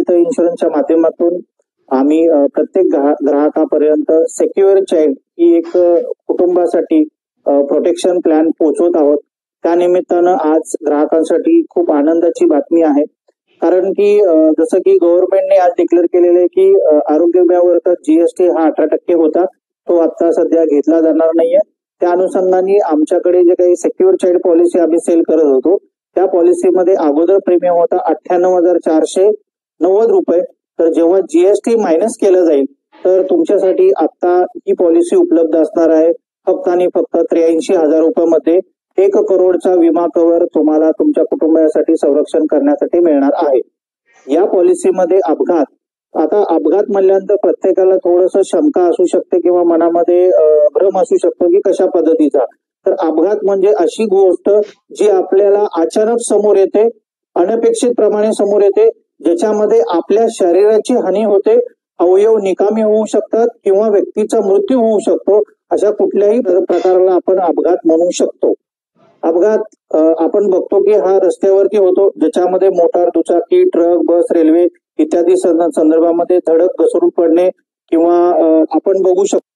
Health इन्शुरन्सच्या माध्यमातून आम्ही प्रत्येक ग्राहकापर्यंत सेक्युअर चाइल्ड ही एक कुटुंबासाठी प्रोटेक्शन प्लॅन पोहोचवत आहोत। त्या निमित्तानं आज ग्राहकांसाठी खूप आनंदाची बातमी आहे, कारण की जसं की गव्हर्नमेंटने आज डिक्लेअर केलेलं आहे की आरोग्य विम्यावर जीएसटी हा 18% होता, तो आता सध्या घेतला जाणार नाहीये। त्या अनुषंगाने आमच्याकडे जे काही सेक्युअर चाइल्ड पॉलिसी आम्ही सेल करत होतो, त्या पॉलिसीमध्ये अगोदर प्रीमियम होता 98,490 रुपये, तर जेव्हा जीएसटी मायनस केलं जाईल तर तुमच्यासाठी आता ही पॉलिसी उपलब्ध असणार आहे फक्त आणि फक्त 83,000 रुपयामध्ये 1 करोडचा विमा कव्हर तुम्हाला तुमच्या कुटुंबासाठी संरक्षण करण्यासाठी मिळणार आहे। या पॉलिसीमध्ये आता अपघात म्हणल्यानंतर प्रत्येकाला थोडंसं शंका असू शकते किंवा मनामध्ये भ्रम असू शकतो की कशा पद्धतीचा। तर अपघात म्हणजे अशी गोष्ट जी आपल्याला अचानक समोर येते, अनपेक्षित प्रमाणे समोर येते, ज्याच्यामध्ये आपल्या शरीराची हानी होते, अवयव निकामी होऊ शकतात किंवा व्यक्तीचा मृत्यू होऊ शकतो। अशा कुठल्याही प्रकाराला आपण अपघात म्हणू शकतो। अपघात आपण बघतो की हा रस्त्यावरती होतो, ज्याच्यामध्ये मोटार, दुचाकी, ट्रक, बस, रेल्वे इत्यादी संदर्भामध्ये धडक, घसरून पडणे किंवा आपण बघू शकतो